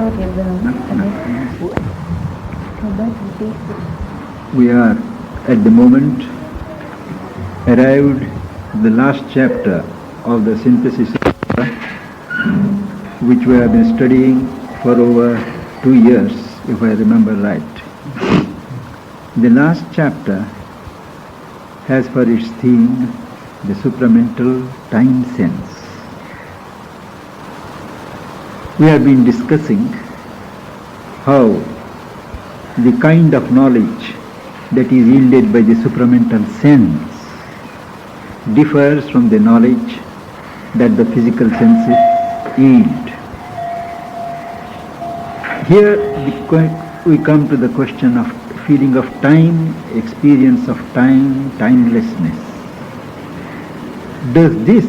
We are at the moment arrived the last chapter of the synthesis which we have been studying for over 2 years, if I remember right. The last chapter has for its theme the supramental time sense. We have been discussing how the kind of knowledge that is yielded by the supramental sense differs from the knowledge that the physical senses yield. Here we come to the question of feeling of time, experience of time, timelessness. Does this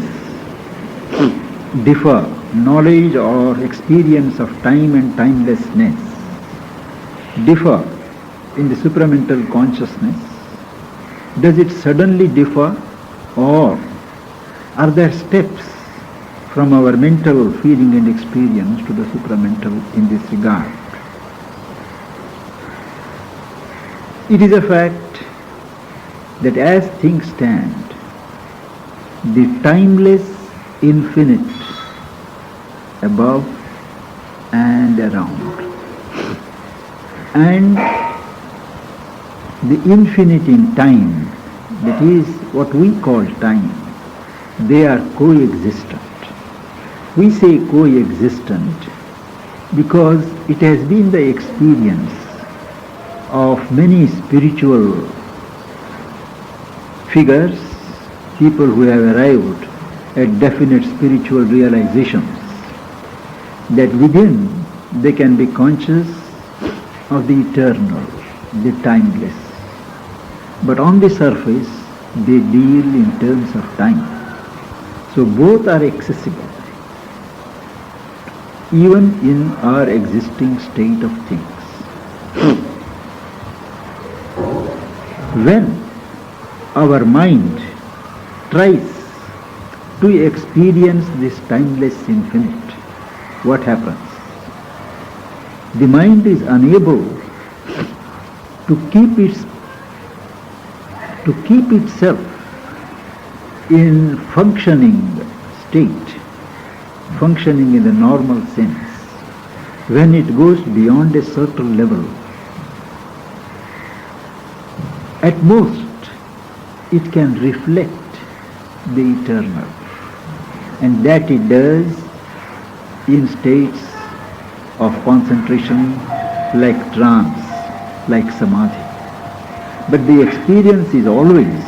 differ, knowledge or experience of time and timelessness, differ in the supramental consciousness? Does it suddenly differ, or are there steps from our mental feeling and experience to the supramental in this regard? It is a fact that as things stand, the timeless infinite above and around, and the infinite in time, that is what we call time, they are coexistent. We say coexistent because it has been the experience of many spiritual figures, people who have arrived at definite spiritual realizations, that within they can be conscious of the eternal, the timeless. But on the surface, they deal in terms of time. So both are accessible, even in our existing state of things. When our mind tries to experience this timeless infinite, what happens? The mind is unable to keep itself in functioning state, functioning in the normal sense. When it goes beyond a certain level, at most it can reflect the eternal, and that it does in states of concentration like trance, like samadhi. But the experience is always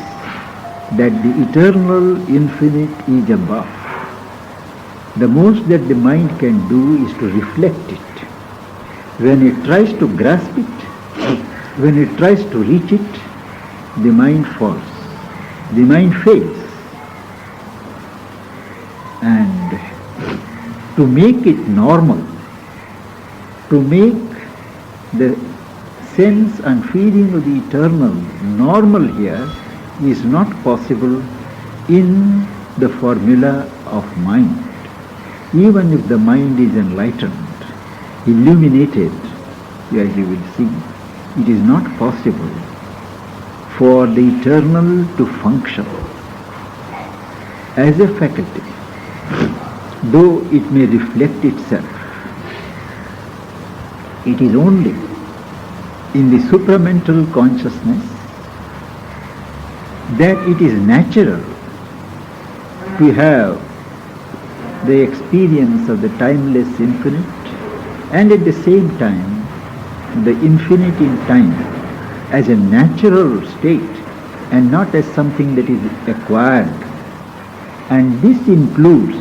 that the eternal infinite is above. The most that the mind can do is to reflect it. When it tries to grasp it, when it tries to reach it, the mind falls, the mind fails. And to make it normal, to make the sense and feeling of the eternal normal here is not possible in the formula of mind. Even if the mind is enlightened, illuminated, as you will see, it is not possible for the eternal to function as a faculty, though it may reflect itself. It is only in the supramental consciousness that it is natural to have the experience of the timeless infinite, and at the same time the infinite in time as a natural state and not as something that is acquired. And this includes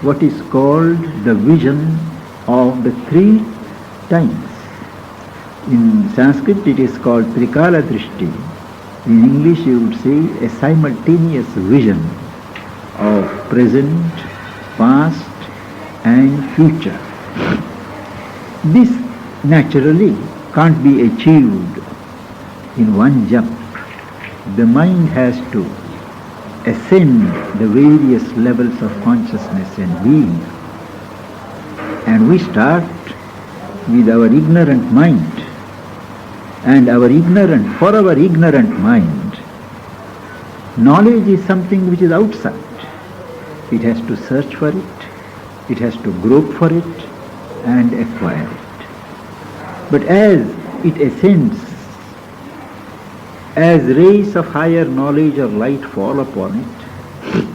what is called the vision of the three times. In Sanskrit it is called Trikala Drishti. In English you would say a simultaneous vision of present, past and future. This naturally can't be achieved in one jump. The mind has to ascend the various levels of consciousness and being. And we start with our ignorant mind, and for our ignorant mind, knowledge is something which is outside. It has to search for it, it has to grope for it and acquire it. But as it ascends, as rays of higher knowledge or light fall upon it,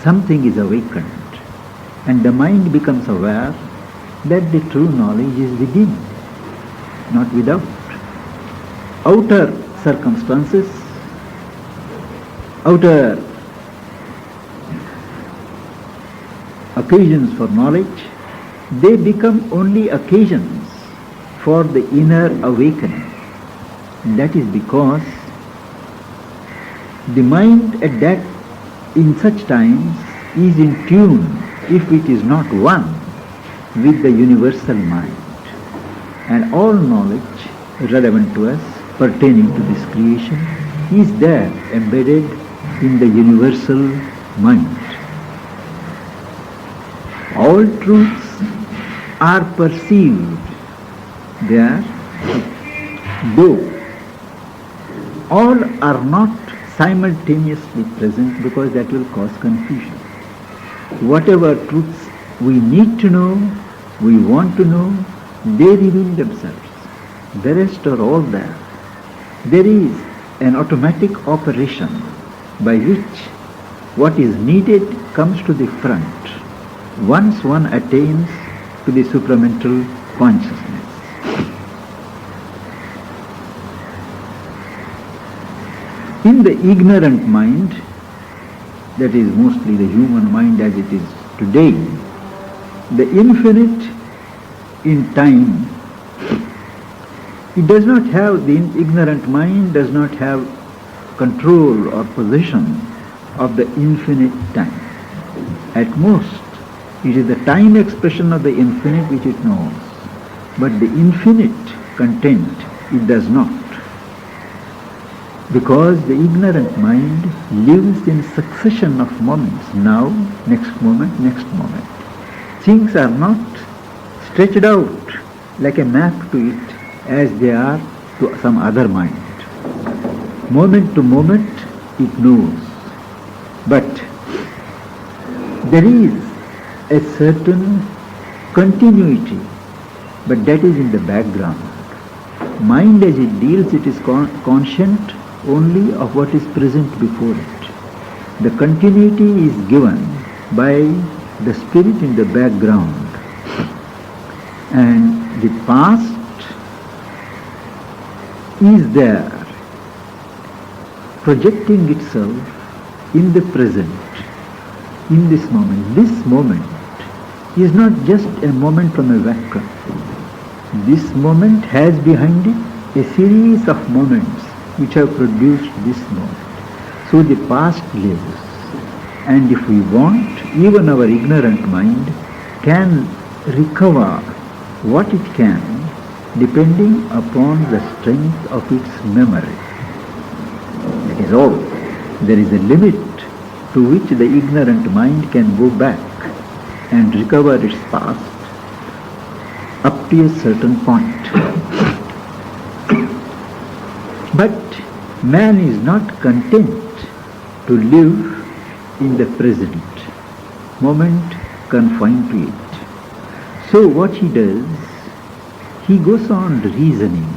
something is awakened, and the mind becomes aware that the true knowledge is within, not without. Outer circumstances, outer occasions for knowledge, they become only occasions for the inner awakening. And that is because the mind in such times is in tune, if it is not one, with the universal mind. And all knowledge relevant to us, pertaining to this creation, is there embedded in the universal mind. All truths are perceived there, though all are not simultaneously present, because that will cause confusion. Whatever truths we need to know, we want to know, they reveal themselves. The rest are all there. There is an automatic operation by which what is needed comes to the front once one attains to the supramental consciousness. In the ignorant mind, that is mostly the human mind as it is today, the infinite in time, it does not have, the ignorant mind does not have control or possession of the infinite time. At most, it is the time expression of the infinite which it knows, but the infinite content it does not. Because the ignorant mind lives in succession of moments, now, next moment, next moment. Things are not stretched out like a map to it as they are to some other mind. Moment to moment it knows, but there is a certain continuity, but that is in the background. Mind as it deals, it is conscient only of what is present before it. The continuity is given by the spirit in the background, and the past is there, projecting itself in the present, in this moment. This moment is not just a moment from a vacuum. This moment has behind it a series of moments which have produced this moment. So the past lives, and if we want, even our ignorant mind can recover what it can depending upon the strength of its memory. That is all. There is a limit to which the ignorant mind can go back and recover its past up to a certain point. But man is not content to live in the present moment, confined to it. So what he does, he goes on reasoning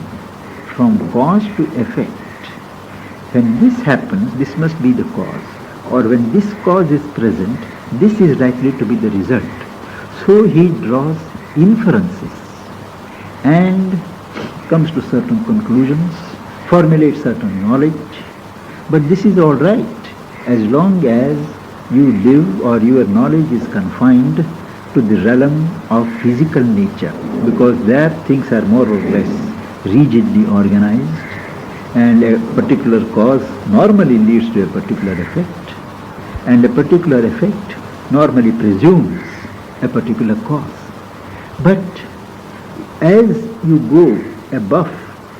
from cause to effect. When this happens, this must be the cause. Or when this cause is present, this is likely to be the result. So he draws inferences and comes to certain conclusions, formulates certain knowledge. But this is all right as long as you live or your knowledge is confined to the realm of physical nature, because there things are more or less rigidly organized, and a particular cause normally leads to a particular effect, and a particular effect normally presumes a particular cause. But as you go above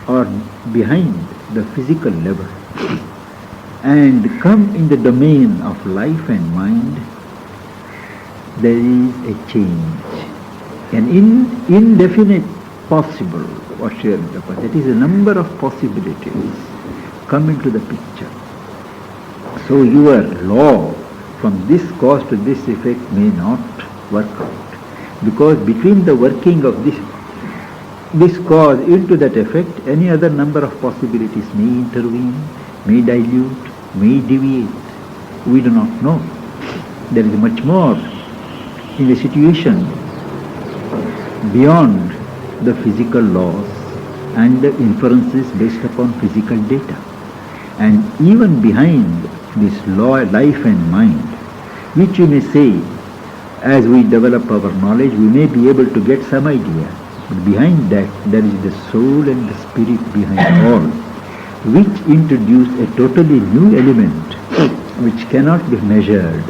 or behind the physical level and come in the domain of life and mind, there is a change, an indefinite possible, what sharing the cause. That is a number of possibilities come into the picture. So your law from this cause to this effect may not work out. Because between the working of this cause into that effect, any other number of possibilities may intervene, may dilute, may deviate. We do not know. There is much more in a situation beyond the physical laws and the inferences based upon physical data. And even behind this law, life and mind, which we may say, as we develop our knowledge, we may be able to get some idea. But behind that, there is the soul and the spirit behind all, which introduce a totally new element, which cannot be measured,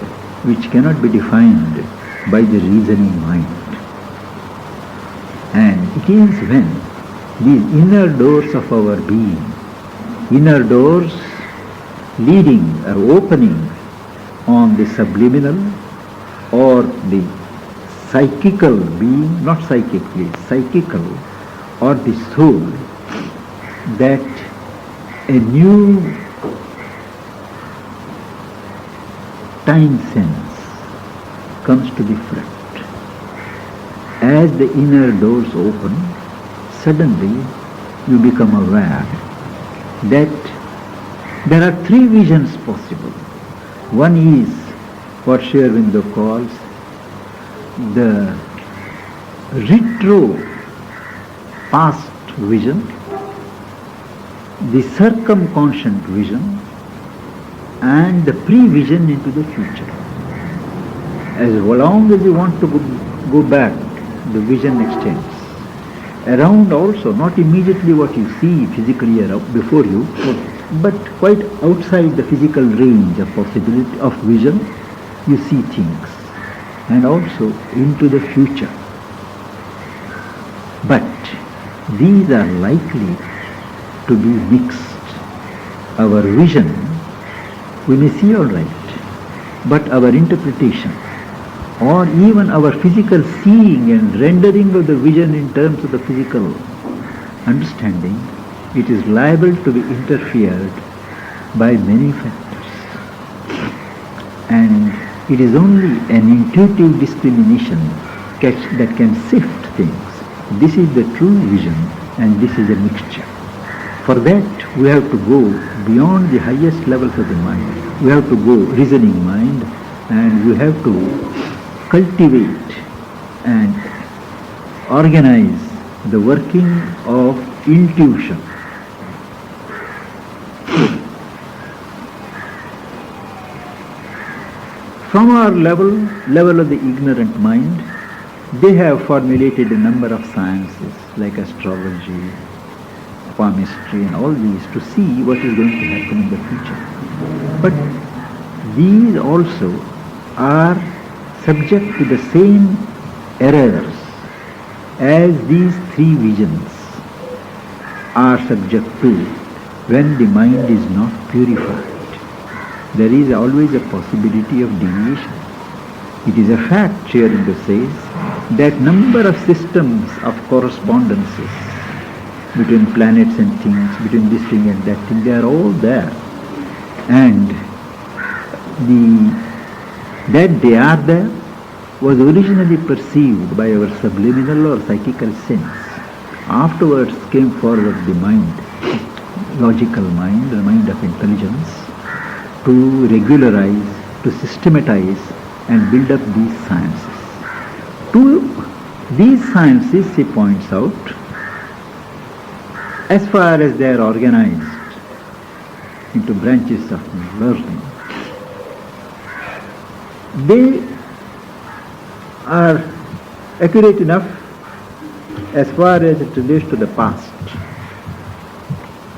which cannot be defined by the reasoning mind. And it is when these inner doors of our being, inner doors leading or opening on the subliminal or the psychical being, not psychically, psychical, or the soul, that a new time sense comes to the front. As the inner doors open, suddenly you become aware that there are three visions possible. One is what Sri Aurobindo calls the retro past vision, the circumconscient vision, and the pre-vision into the future. As long as you want to go back, the vision extends. Around also, not immediately what you see physically around before you, but quite outside the physical range of possibility of vision, you see things. And also into the future. But these are likely to be mixed. Our vision, we may see all right, but our interpretation or even our physical seeing and rendering of the vision in terms of the physical understanding, it is liable to be interfered by many factors. And it is only an intuitive discrimination that can sift things. This is the true vision and this is a mixture. For that we have to go beyond the highest levels of the mind. We have to go reasoning mind, and we have to cultivate and organize the working of intuition. From our level of the ignorant mind, they have formulated a number of sciences like astrology, palmistry and all these to see what is going to happen in the future. But these also are subject to the same errors as these three visions are subject to when the mind is not purified. There is always a possibility of deviation. It is a fact, Sri Aurobindo says, that number of systems of correspondences between planets and things, between this thing and that thing, they are all there. And that they are there was originally perceived by our subliminal or psychical sense. Afterwards came forward the mind, logical mind, the mind of intelligence, to regularize, to systematize and build up these sciences. To these sciences, he points out, as far as they are organized into branches of learning, they are accurate enough as far as it relates to the past.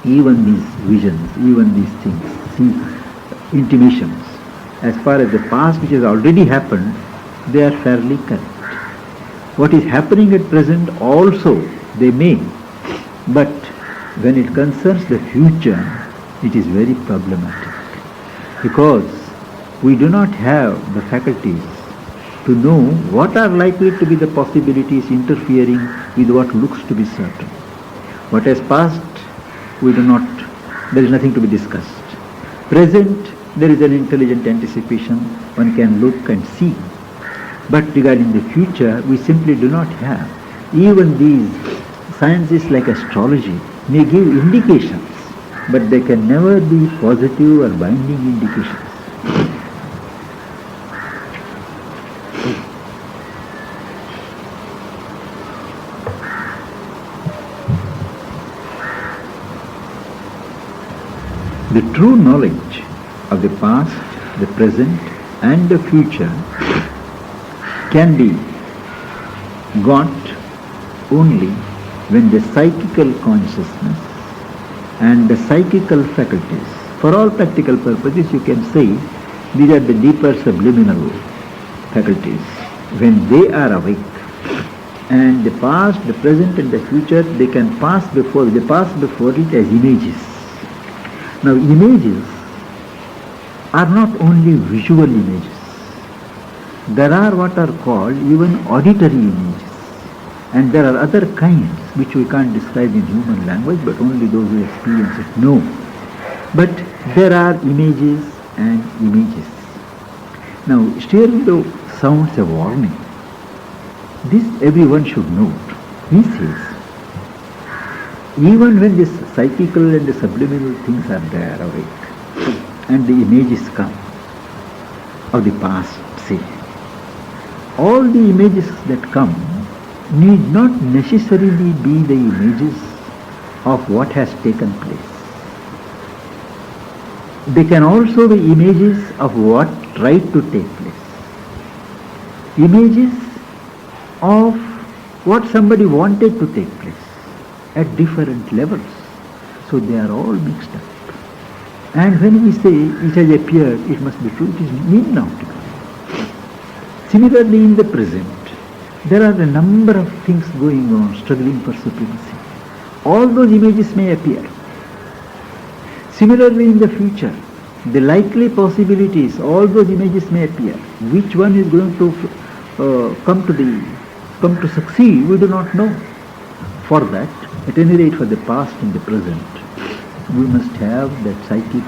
Even these visions, even these things, intimations, as far as the past which has already happened, they are fairly correct. What is happening at present also they may, but when it concerns the future, it is very problematic, because we do not have the faculties to know what are likely to be the possibilities interfering with what looks to be certain. What has passed, we do not, there is nothing to be discussed. Present, there is an intelligent anticipation, one can look and see. But regarding the future, we simply do not have. Even these sciences like astrology may give indications, but they can never be positive or binding indications. The true knowledge of the past, the present and the future can be got only when the psychical consciousness and the psychical faculties, for all practical purposes you can say these are the deeper subliminal faculties, when they are awake, and the past, the present and the future, they pass before it as images. Now images are not only visual images. There are what are called even auditory images. And there are other kinds which we can't describe in human language, but only those who experience it know. But there are images and images. Now stereo sounds a warning. This everyone should note. He says, even when this psychical and the subliminal things are there awake, and the images come of the past, say, all the images that come need not necessarily be the images of what has taken place. They can also be images of what tried to take place. Images of what somebody wanted to take place at different levels. So they are all mixed up. And when we say it has appeared, it must be true, it is need not to be. Similarly, in the present, there are a number of things going on, struggling for supremacy. All those images may appear. Similarly, in the future, the likely possibilities, all those images may appear. Which one is going to come to succeed, we do not know. For that, at any rate, for the past and the present, we must have that psychical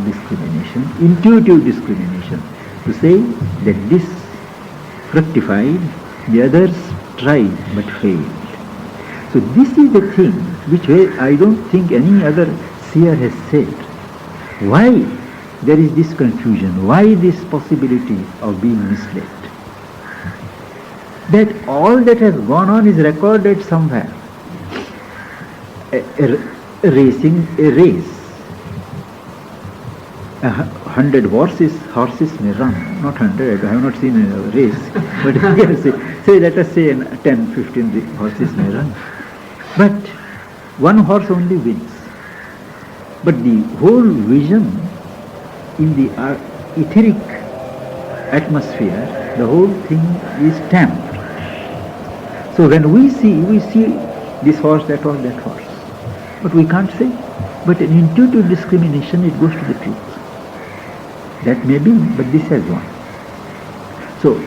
discrimination, intuitive discrimination, to say that this fructified, the others tried but failed. So this is the thing which I don't think any other seer has said. Why there is this confusion? Why this possibility of being misled? That all that has gone on is recorded somewhere. A race. 100 horses may run, not 100, I have not seen a race, but you can say let us say 10, 15 horses may run. But one horse only wins. But the whole vision in the etheric atmosphere, the whole thing is stamped. So when we see this horse, that horse, that horse. But we can't say. But an intuitive discrimination, it goes to the truth. That may be, but this has won. So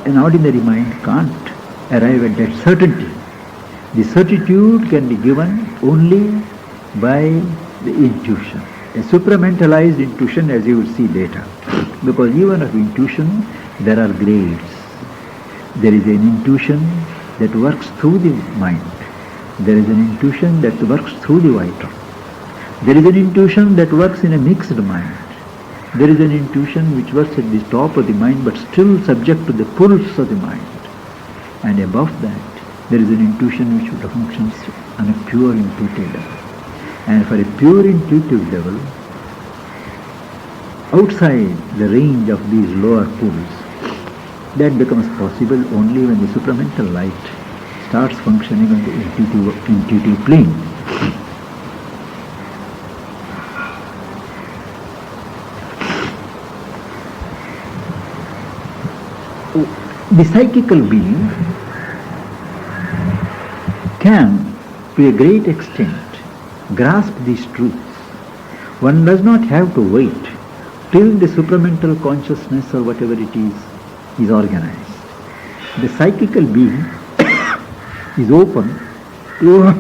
an ordinary mind can't arrive at that certainty. The certitude can be given only by the intuition. A supramentalized intuition, as you will see later. Because even of intuition, there are grades. There is an intuition that works through the mind. There is an intuition that works through the vital. There is an intuition that works in a mixed mind. There is an intuition which works at the top of the mind but still subject to the pulse of the mind. And above that, there is an intuition which functions on a pure intuitive level. And for a pure intuitive level, outside the range of these lower pulls, that becomes possible only when the supramental light starts functioning on the intuitive plane. The psychical being can, to a great extent, grasp these truths. One does not have to wait till the supramental consciousness or whatever it is is organized. The psychical being is open to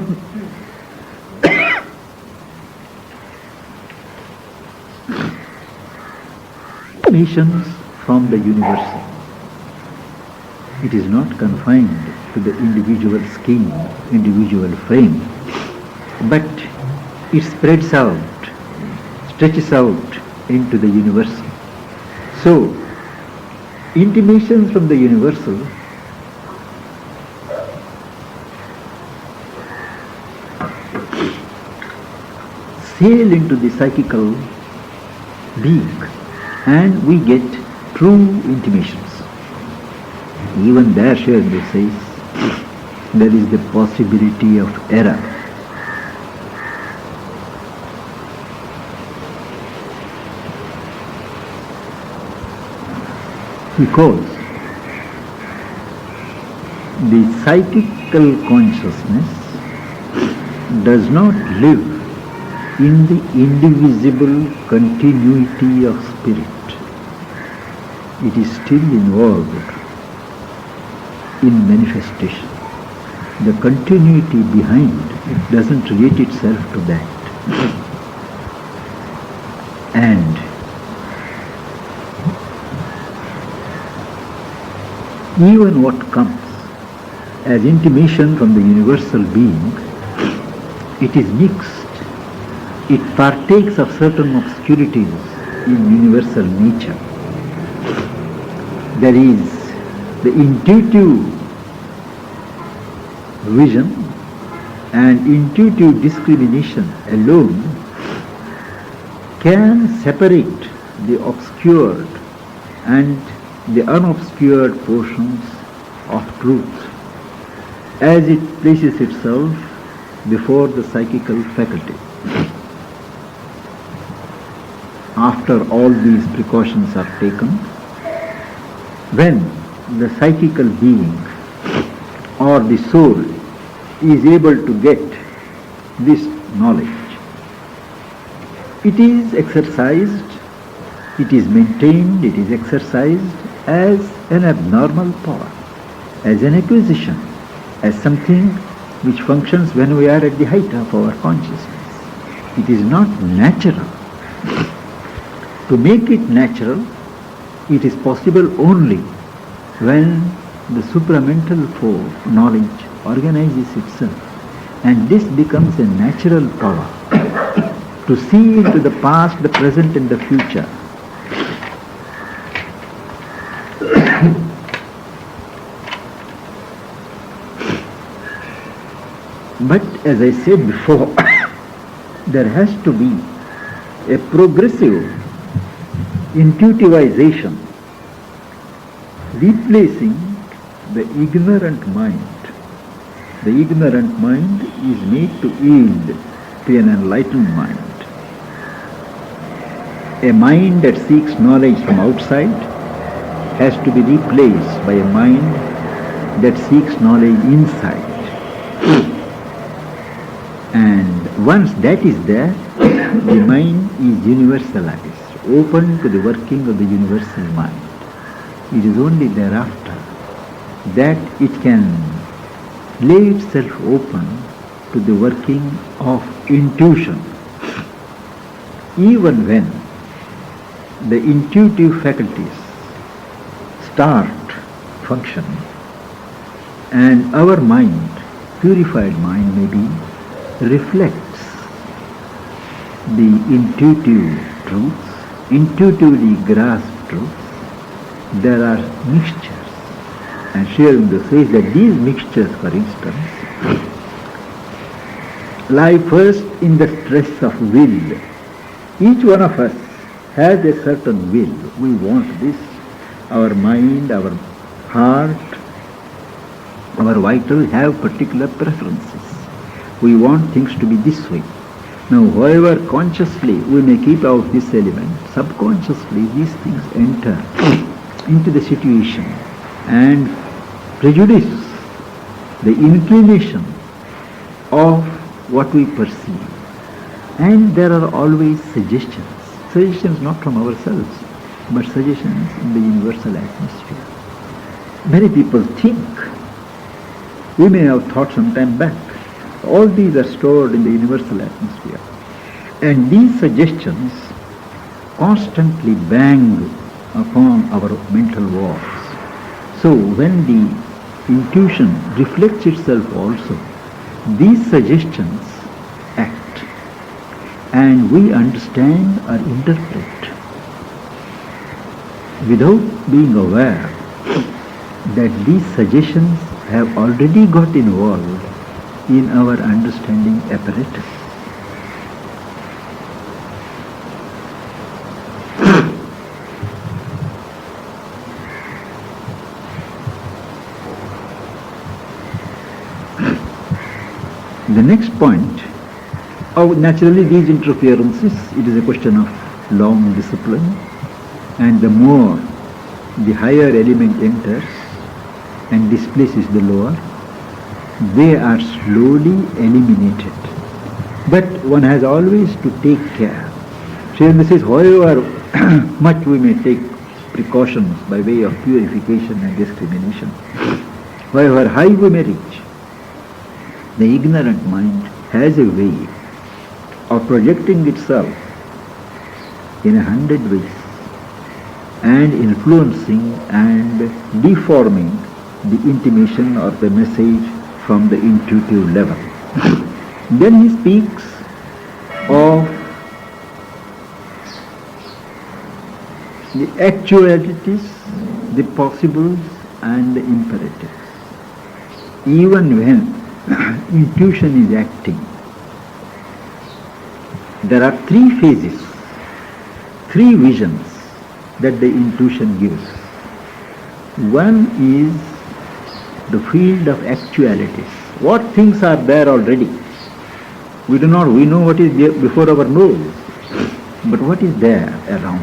nations from the universal. It is not confined to the individual skin, individual frame, but it spreads out, stretches out into the universal. So, intimations from the universal sail into the psychical being, and we get true intimations. Even there Shri says there is the possibility of error. Because the psychical consciousness does not live in the indivisible continuity of spirit. It is still involved in manifestation. The continuity behind it doesn't relate itself to that. And even what comes as intimation from the universal being, it is mixed. It partakes of certain obscurities in universal nature. There is the intuitive vision and intuitive discrimination alone can separate the obscured and the unobscured portions of truth as it places itself before the psychical faculty. After all these precautions are taken, when the psychical being or the soul is able to get this knowledge, it is exercised, it is maintained, it is exercised as an abnormal power, as an acquisition, as something which functions when we are at the height of our consciousness. It is not natural. To make it natural, it is possible only when the supramental force, knowledge, organizes itself, and this becomes a natural power to see into the past, the present and the future. But as I said before, there has to be a progressive intuitivization, replacing the ignorant mind. The ignorant mind is made to yield to an enlightened mind. A mind that seeks knowledge from outside has to be replaced by a mind that seeks knowledge inside. And once that is there, the mind is universalized, open to the working of the universal mind. It is only thereafter that it can lay itself open to the working of intuition. Even when the intuitive faculties start functioning and our mind, purified mind maybe, reflects the intuitive truths, intuitively grasped truths, there are mixtures. And Sri Aurobindo says that these mixtures, for instance, lie first in the stress of will. Each one of us has a certain will. We want this. Our mind, our heart, our vital have particular preferences. We want things to be this way. Now, however consciously we may keep out this element, subconsciously these things enter into the situation and prejudice the inclination of what we perceive. And there are always suggestions not from ourselves, but suggestions in the universal atmosphere. Many people think. We may have thought some time back. All these are stored in the universal atmosphere. And these suggestions constantly bang upon our mental walls. So when the intuition reflects itself also, these suggestions act and we understand or interpret without being aware that these suggestions have already got involved in our understanding apparatus. The next point, naturally these interferences, it is a question of long discipline, and the more the higher element enters and displaces the lower, they are slowly eliminated. But one has always to take care. So this is however much we may take precautions by way of purification and discrimination, however high we may reach, the ignorant mind has a way of projecting itself in 100 ways and influencing and deforming the intimation or the message from the intuitive level. Then he speaks of the actualities, the possibles and the imperatives. Even when intuition is acting, there are three phases, three visions that the intuition gives. One is the field of actualities. What things are there already? We know what is there before our nose, but what is there around?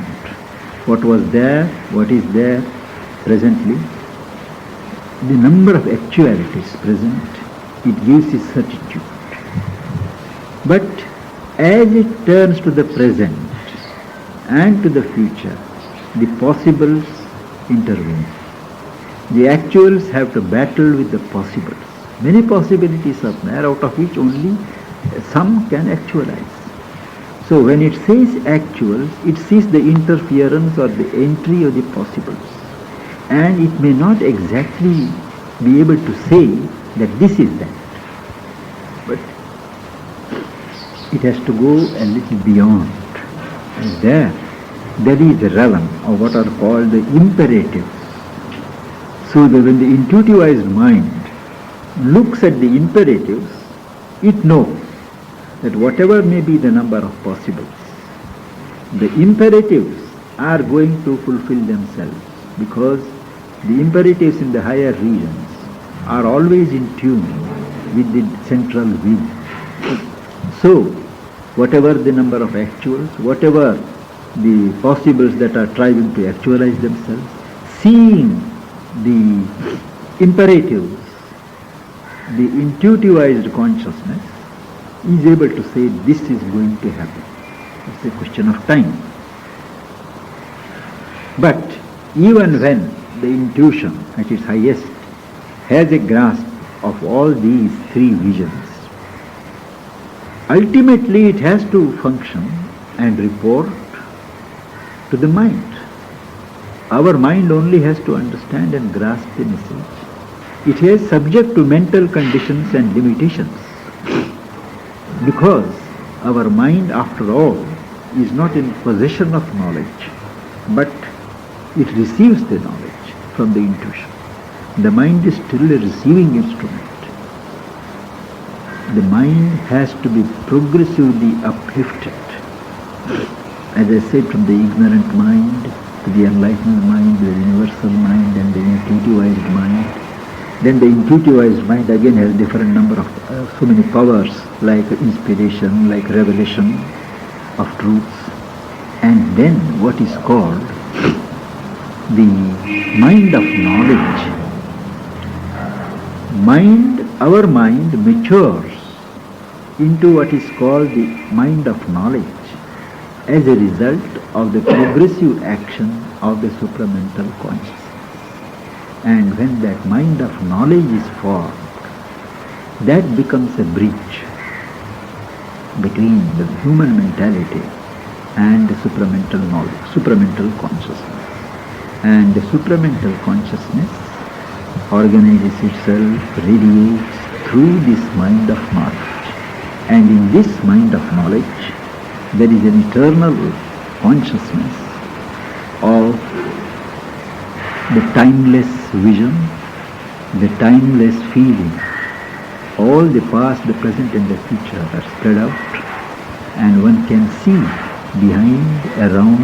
What was there, what is there presently? The number of actualities present, it gives a certitude. But as it turns to the present and to the future, the possibles intervene. The actuals have to battle with the possibles. Many possibilities are there, out of which only some can actualize. So when it says actuals, it sees the interference or the entry of the possibles. And it may not exactly be able to say that this is that. But it has to go a little beyond. And there is the realm of what are called the imperatives. So that when the intuitivized mind looks at the imperatives, it knows that whatever may be the number of possibles, the imperatives are going to fulfill themselves, because the imperatives in the higher regions are always in tune with the central will. So whatever the number of actuals, whatever the possibles that are striving to actualize themselves, seeing the imperatives, the intuitivized consciousness is able to say this is going to happen. It's a question of time. But even when the intuition at its highest has a grasp of all these three visions, ultimately it has to function and report to the mind. Our mind only has to understand and grasp the message. It is subject to mental conditions and limitations, because our mind, after all, is not in possession of knowledge, but it receives the knowledge from the intuition. The mind is still a receiving instrument. The mind has to be progressively uplifted, as I said, from the ignorant mind to the enlightened mind, the universal mind, and the intuitivized mind. Then the intuitivized mind again has different number of so many powers, like inspiration, like revelation of truths, and then what is called the mind of knowledge. Our mind matures into what is called the mind of knowledge as a result of the progressive action of the supramental consciousness. And when that mind of knowledge is formed, that becomes a bridge between the human mentality and the supramental knowledge, supramental consciousness. And the supramental consciousness organizes itself, radiates through this mind of knowledge. And in this mind of knowledge, there is an eternal consciousness of the timeless vision, the timeless feeling. All the past, the present and the future are spread out, and one can see behind, around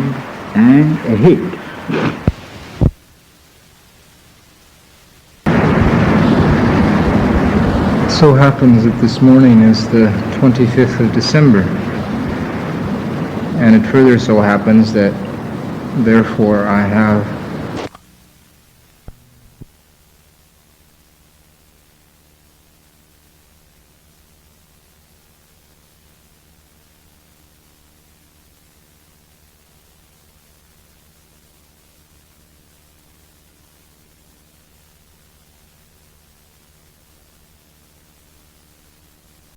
and ahead. It so happens that this morning is the 25th of December, and it further so happens that therefore I have